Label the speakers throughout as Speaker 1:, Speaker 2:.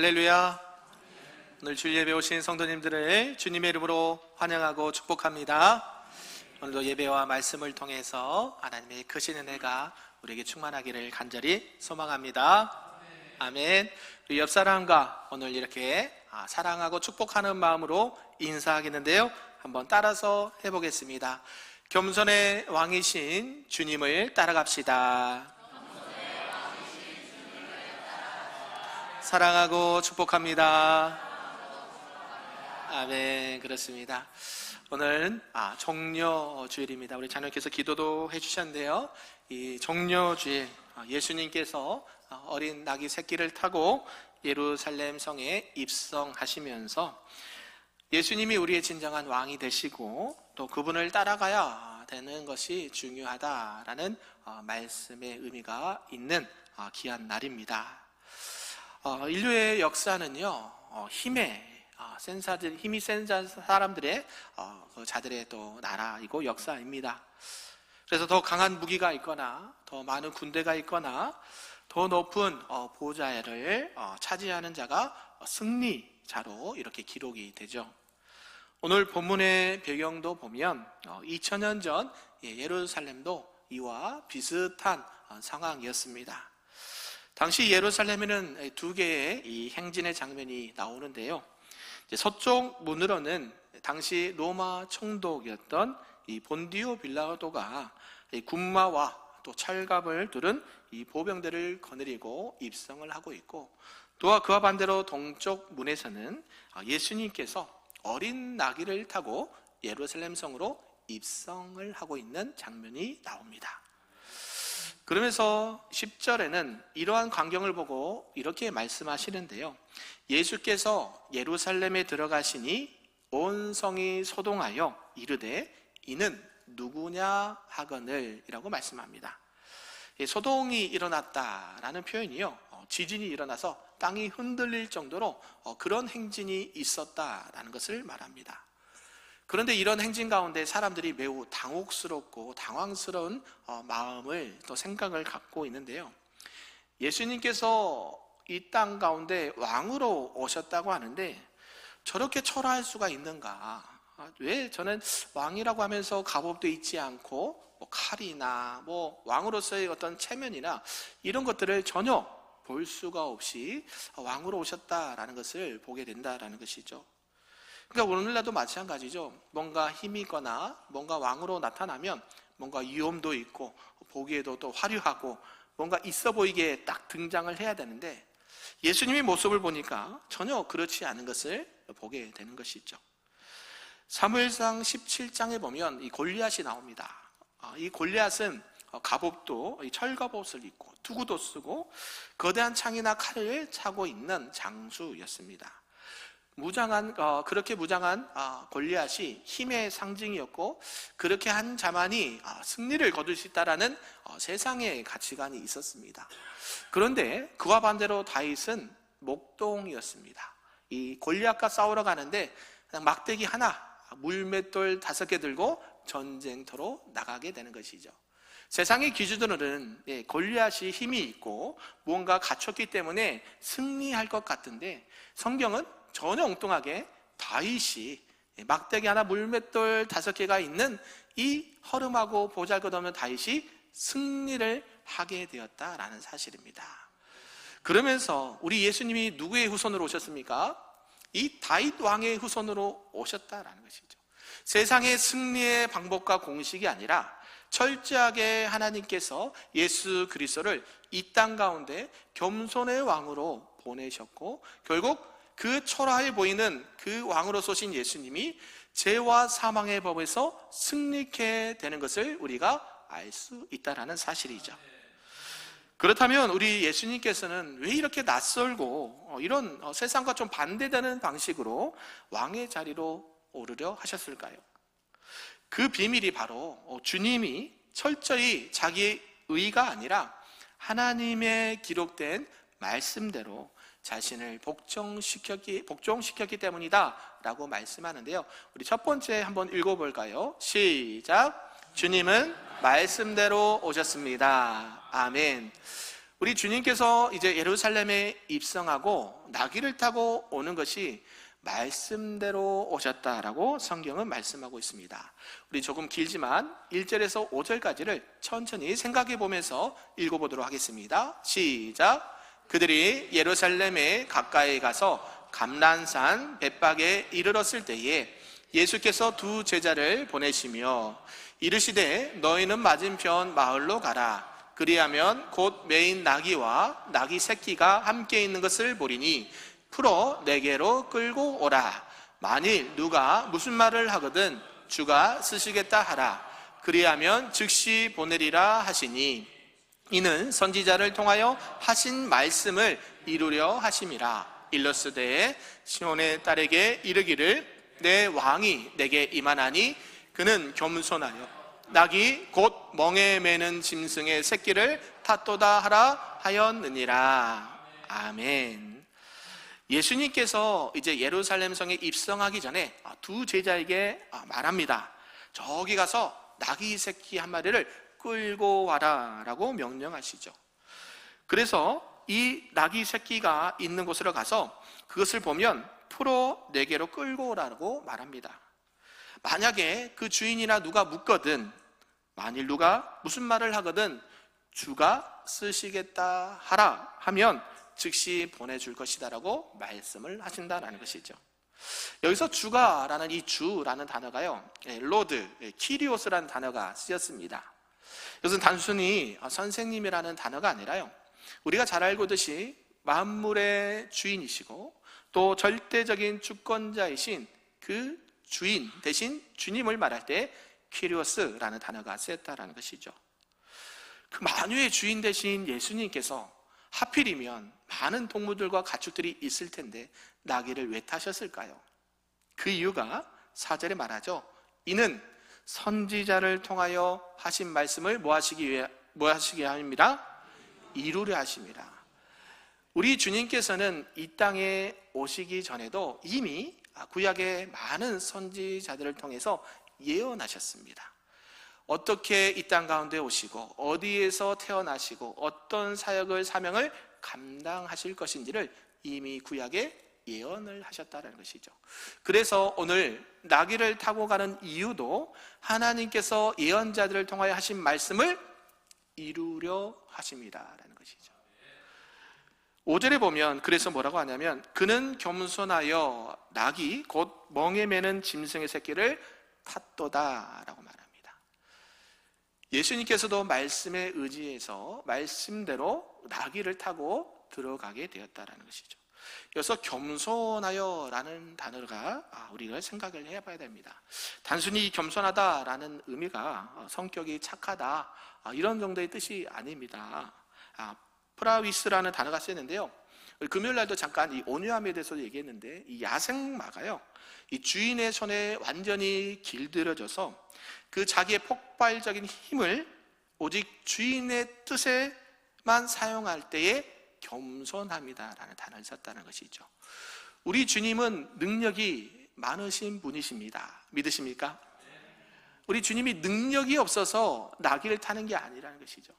Speaker 1: 할렐루야. 오늘 주일 예배 오신 성도님들을 주님의 이름으로 환영하고 축복합니다. 오늘도 예배와 말씀을 통해서 하나님의 크신 은혜가 우리에게 충만하기를 간절히 소망합니다. 아멘. 우리 옆 사람과 오늘 이렇게 사랑하고 축복하는 마음으로 인사하겠는데요, 한번 따라서 해보겠습니다. 겸손의 왕이신 주님을 따라갑시다. 사랑하고 축복합니다. 아멘. 그렇습니다. 오늘은 정려주일입니다. 우리 자녀께서 기도도 해주셨는데요, 이 정려주일, 예수님께서 어린 낙이 새끼를 타고 예루살렘 성에 입성하시면서 예수님이 우리의 진정한 왕이 되시고 또 그분을 따라가야 되는 것이 중요하다라는 말씀의 의미가 있는 귀한 날입니다. 인류의 역사는요, 힘이 센 사람들의 그 자들의 또 나라이고 역사입니다. 그래서 더 강한 무기가 있거나 더 많은 군대가 있거나 더 높은 보좌를 차지하는 자가 승리자로 이렇게 기록이 되죠. 오늘 본문의 배경도 보면 2000년 전 예루살렘도 이와 비슷한 상황이었습니다. 당시 예루살렘에는 두 개의 이 행진의 장면이 나오는데요, 서쪽 문으로는 당시 로마 총독이었던 이 본디오 빌라도가 군마와 또 철갑을 두른 이 보병들을 거느리고 입성을 하고 있고, 또한 그와 반대로 동쪽 문에서는 예수님께서 어린 나귀를 타고 예루살렘 성으로 입성을 하고 있는 장면이 나옵니다. 그러면서 10절에는 이러한 광경을 보고 이렇게 말씀하시는데요, 예수께서 예루살렘에 들어가시니 온 성이 소동하여 이르되 이는 누구냐 하거늘 이라고 말씀합니다. 소동이 일어났다라는 표현이요, 지진이 일어나서 땅이 흔들릴 정도로 그런 행진이 있었다라는 것을 말합니다. 그런데 이런 행진 가운데 사람들이 매우 당혹스럽고 당황스러운 마음을 또 생각을 갖고 있는데요, 예수님께서 이 땅 가운데 왕으로 오셨다고 하는데 저렇게 초라할 수가 있는가? 왜 저는 왕이라고 하면서 갑옷도 입지 않고 칼이나 왕으로서의 어떤 체면이나 이런 것들을 전혀 볼 수가 없이 왕으로 오셨다라는 것을 보게 된다라는 것이죠. 그러니까 오늘날도 마찬가지죠. 뭔가 힘이 있거나 뭔가 왕으로 나타나면 뭔가 위엄도 있고 보기에도 또 화려하고 뭔가 있어 보이게 딱 등장을 해야 되는데 예수님의 모습을 보니까 전혀 그렇지 않은 것을 보게 되는 것이죠. 사무엘상 17장에 보면 이 골리앗이 나옵니다. 이 골리앗은 갑옷도 철갑옷을 입고 투구도 쓰고 거대한 창이나 칼을 차고 있는 장수였습니다. 그렇게 무장한 골리앗이 힘의 상징이었고, 그렇게 한 자만이 승리를 거둘 수 있다라는 세상의 가치관이 있었습니다. 그런데 그와 반대로 다윗은 목동이었습니다. 이 골리앗과 싸우러 가는데 그냥 막대기 하나, 물맷돌 5개 들고 전쟁터로 나가게 되는 것이죠. 세상의 기준으로는 골리앗이 힘이 있고 무언가 갖췄기 때문에 승리할 것 같은데, 성경은 전혀 엉뚱하게 다윗이 막대기 하나 물맷돌 5개가 있는 이 허름하고 보잘것없는 다윗이 승리를 하게 되었다라는 사실입니다. 그러면서 우리 예수님이 누구의 후손으로 오셨습니까? 이 다윗 왕의 후손으로 오셨다라는 것이죠. 세상의 승리의 방법과 공식이 아니라 철저하게 하나님께서 예수 그리스도를 이 땅 가운데 겸손의 왕으로 보내셨고, 결국 그 초라해 보이는 그 왕으로 쏘신 예수님이 죄와 사망의 법에서 승리케 되는 것을 우리가 알 수 있다는 사실이죠. 그렇다면 우리 예수님께서는 왜 이렇게 낯설고 이런 세상과 좀 반대되는 방식으로 왕의 자리로 오르려 하셨을까요? 그 비밀이 바로 주님이 철저히 자기의 의가 아니라 하나님의 기록된 말씀대로 자신을 복종시켰기 때문이다 라고 말씀하는데요, 우리 첫 번째 한번 읽어볼까요? 시작. 주님은 말씀대로 오셨습니다. 아멘. 우리 주님께서 이제 예루살렘에 입성하고 나귀를 타고 오는 것이 말씀대로 오셨다라고 성경은 말씀하고 있습니다. 우리 조금 길지만 1절에서 5절까지를 천천히 생각해 보면서 읽어보도록 하겠습니다. 시작. 그들이 예루살렘에 가까이 가서 감난산 벳박에 이르렀을 때에 예수께서 두 제자를 보내시며 이르시되 너희는 맞은편 마을로 가라. 그리하면 곧 매인 나귀와 나귀 새끼가 함께 있는 것을 보리니 풀어 내게로 끌고 오라. 만일 누가 무슨 말을 하거든 주가 쓰시겠다 하라. 그리하면 즉시 보내리라 하시니 이는 선지자를 통하여 하신 말씀을 이루려 하심이라. 일러스되 시온의 딸에게 이르기를 내 왕이 내게 임하나니 그는 겸손하여 낙이 곧 멍에 매는 짐승의 새끼를 탓도다 하라 하였느니라. 아멘. 예수님께서 이제 예루살렘 성에 입성하기 전에 두 제자에게 말합니다. 저기 가서 나귀 새끼 한 마리를 끌고 와라 라고 명령하시죠. 그래서 이 나귀 새끼가 있는 곳으로 가서 그것을 보면 풀어 내게로 끌고 오라고 말합니다. 만약에 그 주인이나 누가 묻거든, 만일 누가 무슨 말을 하거든 주가 쓰시겠다 하라 하면 즉시 보내줄 것이다 라고 말씀을 하신다라는 것이죠. 여기서 주가라는 이 주라는 단어가요, 로드, 키리오스라는 단어가 쓰였습니다. 이것은 단순히 선생님이라는 단어가 아니라요, 우리가 잘 알고 있듯이 만물의 주인이시고 또 절대적인 주권자이신 그 주인 대신 주님을 말할 때 키리오스라는 단어가 쓰였다라는 것이죠. 그 만유의 주인 대신 예수님께서 하필이면 많은 동물들과 가축들이 있을 텐데 나귀를 왜 타셨을까요? 그 이유가 4절에 말하죠. 이는 선지자를 통하여 하신 말씀을 뭐 하시게 합니다? 이루려 하심이라. 우리 주님께서는 이 땅에 오시기 전에도 이미 구약의 많은 선지자들을 통해서 예언하셨습니다. 어떻게 이 땅 가운데 오시고 어디에서 태어나시고 어떤 사역을 사명을 감당하실 것인지를 이미 구약에 예언을 하셨다는 것이죠. 그래서 오늘 나귀를 타고 가는 이유도 하나님께서 예언자들을 통하여 하신 말씀을 이루려 하십니다라는 것이죠. 5절에 보면 그래서 뭐라고 하냐면 그는 겸손하여 나귀 곧 멍에 매는 짐승의 새끼를 탔도다 라고 말합니다. 예수님께서도 말씀에 의지해서 말씀대로 나귀를 타고 들어가게 되었다는 것이죠. 여기서 겸손하여 라는 단어가 우리가 생각을 해봐야 됩니다. 단순히 겸손하다라는 의미가 성격이 착하다 이런 정도의 뜻이 아닙니다. 프라위스라는 단어가 쓰였는데요, 금요일날도 잠깐 이 온유함에 대해서 얘기했는데 이 야생마가요, 이 주인의 손에 완전히 길들여져서 그 자기의 폭발적인 힘을 오직 주인의 뜻에만 사용할 때에 겸손합니다라는 단어를 썼다는 것이죠. 우리 주님은 능력이 많으신 분이십니다. 믿으십니까? 우리 주님이 능력이 없어서 나귀를 타는 게 아니라는 것이죠.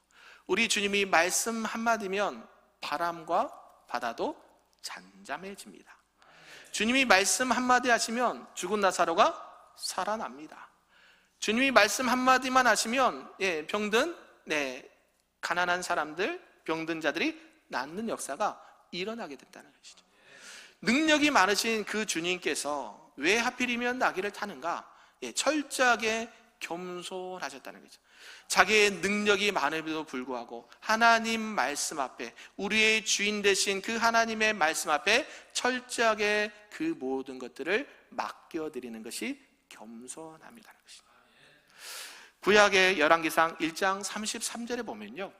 Speaker 1: 우리 주님이 말씀 한마디면 바람과 바다도 잠잠해집니다. 주님이 말씀 한마디 하시면 죽은 나사로가 살아납니다. 주님이 말씀 한마디만 하시면 병든 가난한 사람들, 병든 자들이 낫는 역사가 일어나게 된다는 것이죠. 능력이 많으신 그 주님께서 왜 하필이면 나귀를 타는가? 철저하게 겸손하셨다는 거죠. 자기의 능력이 많음에도 불구하고 하나님 말씀 앞에, 우리의 주인 되신 그 하나님의 말씀 앞에 철저하게 그 모든 것들을 맡겨드리는 것이 겸손함이라는 것입니다. 구약의 열왕기상 1장 33절에 보면요,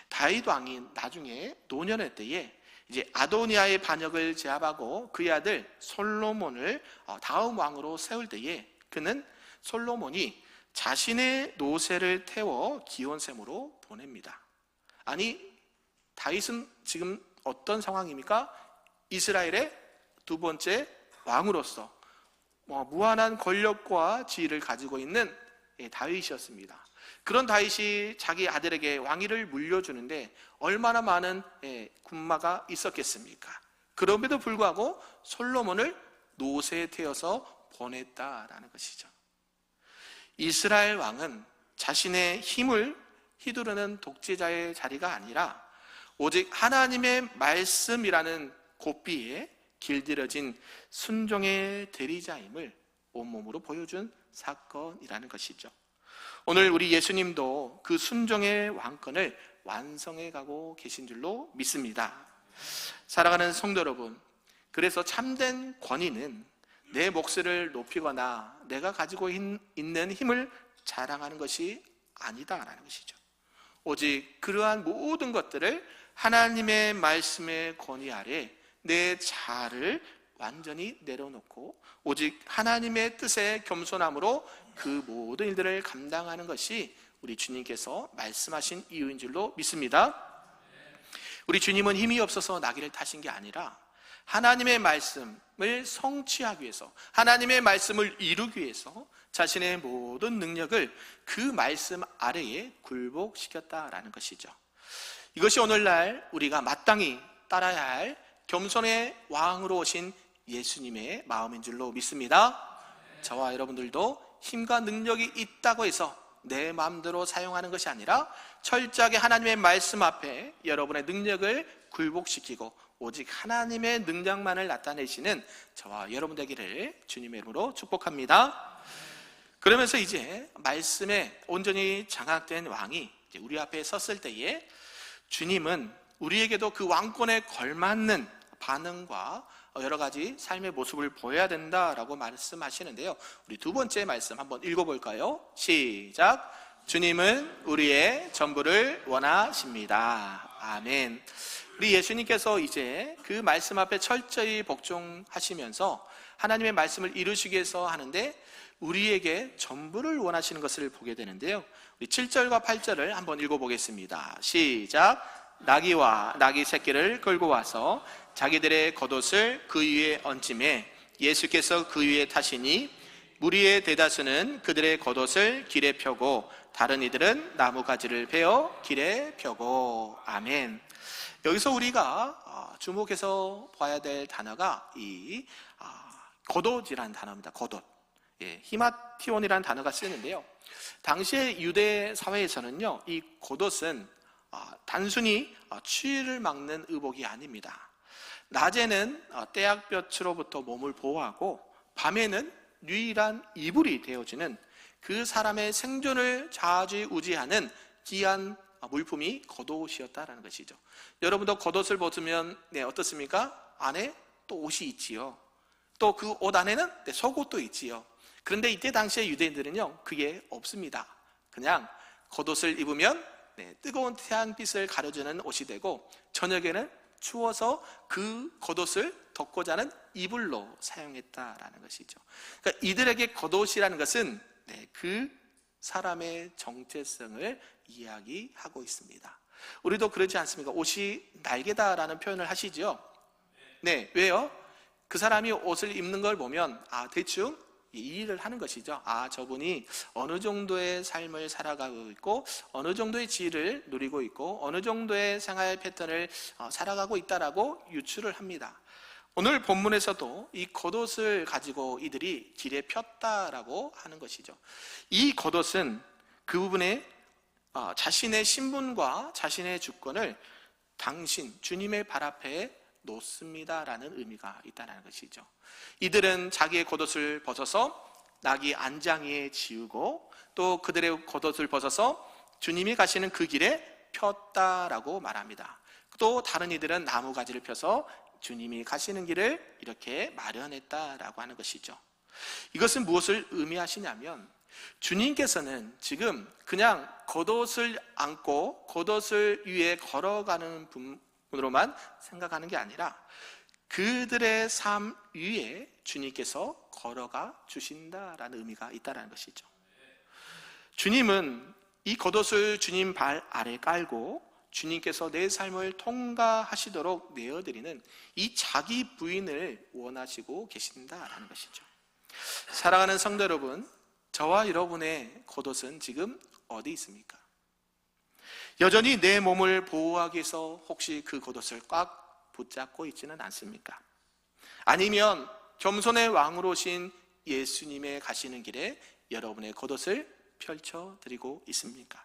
Speaker 1: 다윗 왕이 나중에 노년의 때에 이제 아도니아의 반역을 제압하고 그의 아들 솔로몬을 다음 왕으로 세울 때에 그는 솔로몬이 자신의 노새를 태워 기온샘으로 보냅니다. 아니, 다윗은 지금 어떤 상황입니까? 이스라엘의 두 번째 왕으로서 무한한 권력과 지위를 가지고 있는 다윗이었습니다. 그런 다윗이 자기 아들에게 왕위를 물려주는데 얼마나 많은 군마가 있었겠습니까? 그럼에도 불구하고 솔로몬을 노새되어서 보냈다라는 것이죠. 이스라엘 왕은 자신의 힘을 휘두르는 독재자의 자리가 아니라 오직 하나님의 말씀이라는 고삐에 길들여진 순종의 대리자임을 온몸으로 보여준 사건이라는 것이죠. 오늘 우리 예수님도 그 순종의 왕권을 완성해 가고 계신 줄로 믿습니다. 사랑하는 성도 여러분, 그래서 참된 권위는 내 몫을 높이거나 내가 가지고 있는 힘을 자랑하는 것이 아니다라는 것이죠. 오직 그러한 모든 것들을 하나님의 말씀의 권위 아래 내 자아를 완전히 내려놓고 오직 하나님의 뜻에 겸손함으로 그 모든 일들을 감당하는 것이 우리 주님께서 말씀하신 이유인 줄로 믿습니다. 우리 주님은 힘이 없어서 나귀를 타신 게 아니라 하나님의 말씀을 성취하기 위해서, 하나님의 말씀을 이루기 위해서 자신의 모든 능력을 그 말씀 아래에 굴복시켰다라는 것이죠. 이것이 오늘날 우리가 마땅히 따라야 할 겸손의 왕으로 오신 예수님의 마음인 줄로 믿습니다. 저와 여러분들도 힘과 능력이 있다고 해서 내 마음대로 사용하는 것이 아니라 철저하게 하나님의 말씀 앞에 여러분의 능력을 굴복시키고 오직 하나님의 능력만을 나타내시는 저와 여러분 되기를 주님의 이름으로 축복합니다. 그러면서 이제 말씀에 온전히 장악된 왕이 이제 우리 앞에 섰을 때에 주님은 우리에게도 그 왕권에 걸맞는 반응과 여러 가지 삶의 모습을 보여야 된다라고 말씀하시는데요. 우리 두 번째 말씀 한번 읽어볼까요? 시작. 주님은 우리의 전부를 원하십니다. 아멘. 우리 예수님께서 이제 그 말씀 앞에 철저히 복종하시면서 하나님의 말씀을 이루시기 위해서 하는데 우리에게 전부를 원하시는 것을 보게 되는데요. 우리 7절과 8절을 한번 읽어보겠습니다. 시작. 나귀와 나귀 새끼를 끌고 와서 자기들의 겉옷을 그 위에 얹음에 예수께서 그 위에 타시니 무리의 대다수는 그들의 겉옷을 길에 펴고 다른 이들은 나무가지를 베어 길에 펴고. 아멘. 여기서 우리가 주목해서 봐야 될 단어가 이 겉옷이라는 단어입니다. 겉옷. 히마티온이라는 단어가 쓰는데요. 당시의 유대 사회에서는요, 이 겉옷은 단순히 추위를 막는 의복이 아닙니다. 낮에는 떼약볕으로부터 몸을 보호하고 밤에는 유일한 이불이 되어지는 그 사람의 생존을 좌지우지하는 귀한 물품이 겉옷이었다라는 것이죠. 여러분도 겉옷을 벗으면 어떻습니까? 안에 또 옷이 있지요. 또 그 옷 안에는 속옷도 있지요. 그런데 이때 당시의 유대인들은요, 그게 없습니다. 그냥 겉옷을 입으면 뜨거운 태양빛을 가려주는 옷이 되고 저녁에는 추워서 그 겉옷을 덮고 자는 이불로 사용했다라는 것이죠. 그러니까 이들에게 겉옷이라는 것은 그 사람의 정체성을 이야기하고 있습니다. 우리도 그러지 않습니까? 옷이 날개다라는 표현을 하시죠. 네, 왜요? 그 사람이 옷을 입는 걸 보면 대충 이해를 하는 것이죠. 저분이 어느 정도의 삶을 살아가고 있고 어느 정도의 지위를 누리고 있고 어느 정도의 생활 패턴을 살아가고 있다라고 유추를 합니다. 오늘 본문에서도 이 겉옷을 가지고 이들이 길에 폈다라고 하는 것이죠. 이 겉옷은 그 부분에 자신의 신분과 자신의 주권을 당신 주님의 발 앞에 놓습니다라는 의미가 있다는 것이죠. 이들은 자기의 겉옷을 벗어서 나귀 안장위에 지우고 또 그들의 겉옷을 벗어서 주님이 가시는 그 길에 폈다라고 말합니다. 또 다른 이들은 나무가지를 펴서 주님이 가시는 길을 이렇게 마련했다라고 하는 것이죠. 이것은 무엇을 의미하시냐면 주님께서는 지금 그냥 겉옷을 안고 겉옷을 위에 걸어가는 분으로만 생각하는 게 아니라 그들의 삶 위에 주님께서 걸어가 주신다라는 의미가 있다는 것이죠. 주님은 이 겉옷을 주님 발 아래 깔고 주님께서 내 삶을 통과하시도록 내어드리는 이 자기 부인을 원하시고 계신다라는 것이죠. 사랑하는 성도 여러분, 저와 여러분의 겉옷은 지금 어디 있습니까? 여전히 내 몸을 보호하기 위해서 혹시 그 겉옷을 꽉 붙잡고 있지는 않습니까? 아니면 겸손의 왕으로 오신 예수님의 가시는 길에 여러분의 겉옷을 펼쳐드리고 있습니까?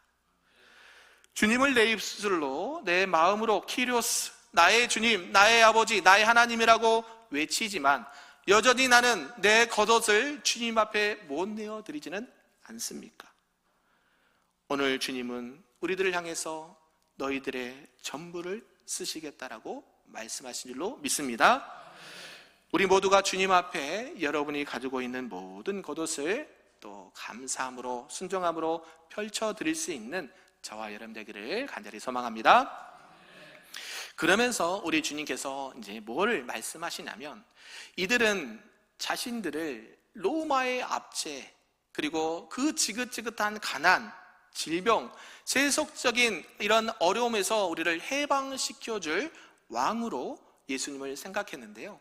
Speaker 1: 주님을 내 입술로, 내 마음으로 키리오스, 나의 주님, 나의 아버지, 나의 하나님이라고 외치지만 여전히 나는 내 겉옷을 주님 앞에 못 내어드리지는 않습니까? 오늘 주님은 우리들을 향해서 너희들의 전부를 쓰시겠다라고 말씀하신 줄로 믿습니다. 우리 모두가 주님 앞에 여러분이 가지고 있는 모든 겉옷을 또 감사함으로 순종함으로 펼쳐드릴 수 있는 저와 여러분 되기를 간절히 소망합니다. 그러면서 우리 주님께서 이제 뭘 말씀하시냐면, 이들은 자신들을 로마의 압제, 그리고 그 지긋지긋한 가난, 질병, 세속적인 이런 어려움에서 우리를 해방시켜줄 왕으로 예수님을 생각했는데요,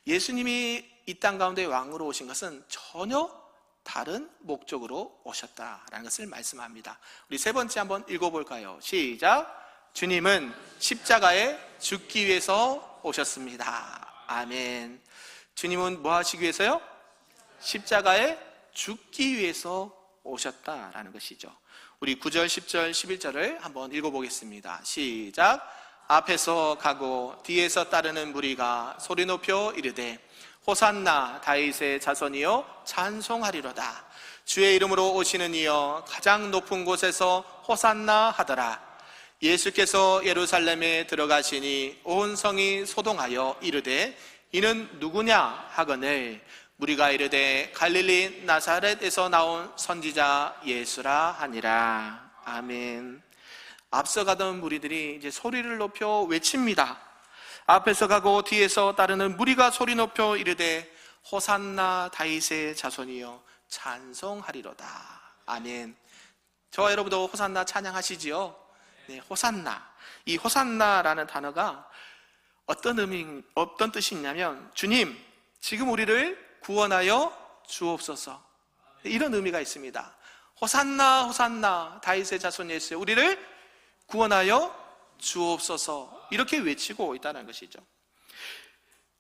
Speaker 1: 예수님이 이 땅 가운데 왕으로 오신 것은 전혀 다른 목적으로 오셨다라는 것을 말씀합니다. 우리 세 번째 한번 읽어볼까요? 시작. 주님은 십자가에 죽기 위해서 오셨습니다. 아멘. 주님은 뭐 하시기 위해서요? 십자가에 죽기 위해서 오셨다라는 것이죠. 우리 9절, 10절, 11절을 한번 읽어보겠습니다. 시작. 앞에서 가고 뒤에서 따르는 무리가 소리 높여 이르되 호산나 다윗의 자손이여 찬송하리로다. 주의 이름으로 오시는 이여 가장 높은 곳에서 호산나 하더라. 예수께서 예루살렘에 들어가시니 온 성이 소동하여 이르되 이는 누구냐 하거늘 무리가 이르되 갈릴리 나사렛에서 나온 선지자 예수라 하니라. 아멘. 앞서가던 무리들이 이제 소리를 높여 외칩니다. 앞에서 가고 뒤에서 따르는 무리가 소리 높여 이르되 호산나 다윗의 자손이여 찬송하리로다. 아멘. 저와 여러분도 호산나 찬양하시지요? 네, 호산나. 이 호산나라는 단어가 어떤 뜻이 있냐면, 주님, 지금 우리를 구원하여 주옵소서, 이런 의미가 있습니다. 호산나 호산나 다윗의 자손 예수, 우리를 구원하여 주옵소서, 이렇게 외치고 있다는 것이죠.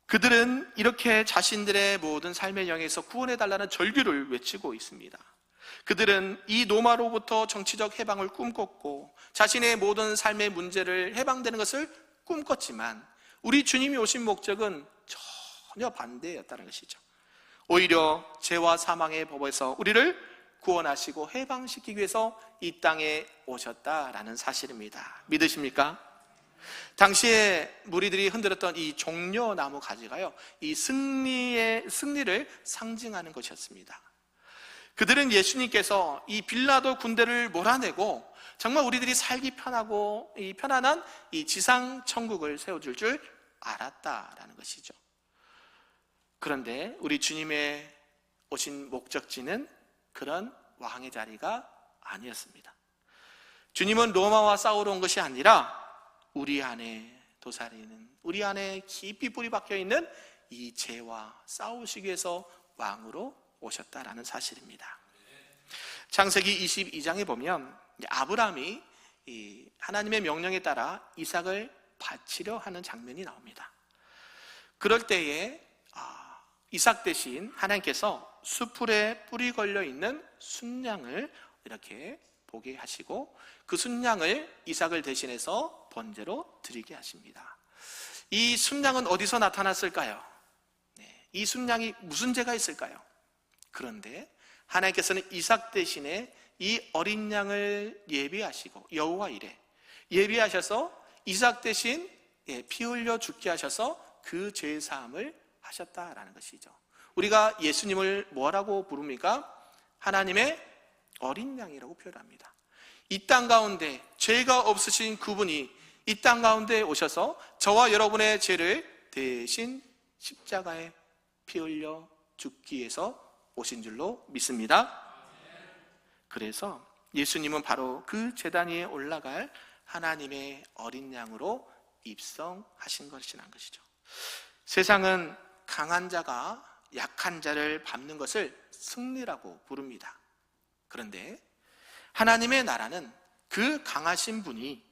Speaker 1: 그들은 이렇게 자신들의 모든 삶의 영에서 구원해달라는 절규를 외치고 있습니다. 그들은 이 노마로부터 정치적 해방을 꿈꿨고 자신의 모든 삶의 문제를 해방되는 것을 꿈꿨지만 우리 주님이 오신 목적은 전혀 반대였다는 것이죠. 오히려 죄와 사망의 법에서 우리를 구원하시고 해방시키기 위해서 이 땅에 오셨다라는 사실입니다. 믿으십니까? 당시에 무리들이 흔들었던 이 종려나무 가지가요, 이 승리를 상징하는 것이었습니다. 그들은 예수님께서 이 빌라도 군대를 몰아내고 정말 우리들이 살기 편하고 이 편안한 이 지상 천국을 세워줄 줄 알았다라는 것이죠. 그런데 우리 주님의 오신 목적지는 그런 왕의 자리가 아니었습니다. 주님은 로마와 싸우러 온 것이 아니라 우리 안에 도사리는, 우리 안에 깊이 뿌리 박혀 있는 이 죄와 싸우시기 위해서 왕으로 오셨다라는 사실입니다. 창세기 22장에 보면 아브라함이 하나님의 명령에 따라 이삭을 바치려 하는 장면이 나옵니다. 그럴 때에 이삭 대신 하나님께서 수풀에 뿔이 걸려 있는 순양을 이렇게 보게 하시고 그 순양을 이삭을 대신해서 번제로 드리게 하십니다. 이 순양은 어디서 나타났을까요? 이 순양이 무슨 죄가 있을까요? 그런데 하나님께서는 이삭 대신에 이 어린 양을 예비하시고 여호와 이레 예비하셔서 이삭 대신 피 흘려 죽게 하셔서 그 죄 사함을 하셨다라는 것이죠. 우리가 예수님을 뭐라고 부릅니까? 하나님의 어린 양이라고 표현합니다. 이 땅 가운데 죄가 없으신 그분이 이 땅 가운데 오셔서 저와 여러분의 죄를 대신 십자가에 피 흘려 죽기 위해서 오신 줄로 믿습니다. 그래서 예수님은 바로 그 제단 위에 올라갈 하나님의 어린 양으로 입성하신 것이라는 것이죠. 세상은 강한 자가 약한 자를 밟는 것을 승리라고 부릅니다. 그런데 하나님의 나라는 그 강하신 분이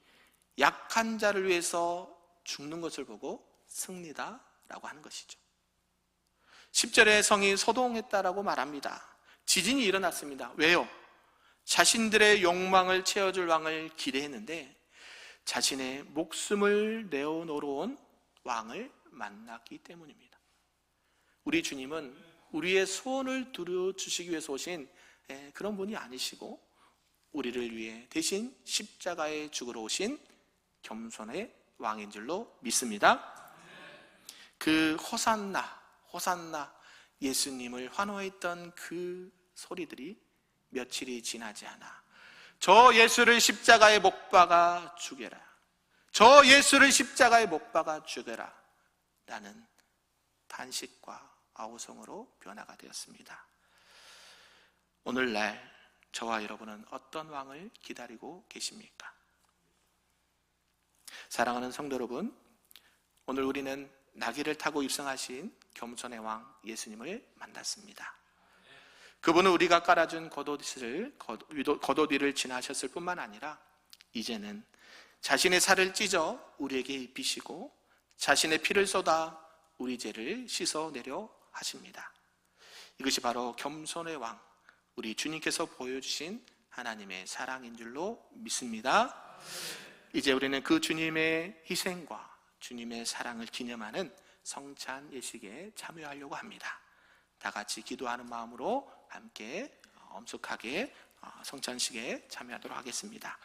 Speaker 1: 약한 자를 위해서 죽는 것을 보고 승리다라고 하는 것이죠. 10절에 성이 소동했다라고 말합니다. 지진이 일어났습니다. 왜요? 자신들의 욕망을 채워줄 왕을 기대했는데 자신의 목숨을 내어놓으러 왕을 만났기 때문입니다. 우리 주님은 우리의 소원을 들어주시기 위해서 오신 그런 분이 아니시고 우리를 위해 대신 십자가에 죽으러 오신 겸손의 왕인 줄로 믿습니다. 그 호산나 호산나 예수님을 환호했던 그 소리들이 며칠이 지나지 않아 저 예수를 십자가에 못 박아 죽여라, 저 예수를 십자가에 못 박아 죽여라 라는 탄식과 아우성으로 변화가 되었습니다. 오늘날 저와 여러분은 어떤 왕을 기다리고 계십니까? 사랑하는 성도 여러분, 오늘 우리는 나귀를 타고 입성하신 겸손의 왕 예수님을 만났습니다. 그분은 우리가 깔아준 겉옷 위를 지나셨을 뿐만 아니라 이제는 자신의 살을 찢어 우리에게 입히시고 자신의 피를 쏟아 우리 죄를 씻어내려 하십니다. 이것이 바로 겸손의 왕, 우리 주님께서 보여주신 하나님의 사랑인 줄로 믿습니다. 이제 우리는 그 주님의 희생과 주님의 사랑을 기념하는 성찬 예식에 참여하려고 합니다. 다 같이 기도하는 마음으로 함께 엄숙하게 성찬식에 참여하도록 하겠습니다.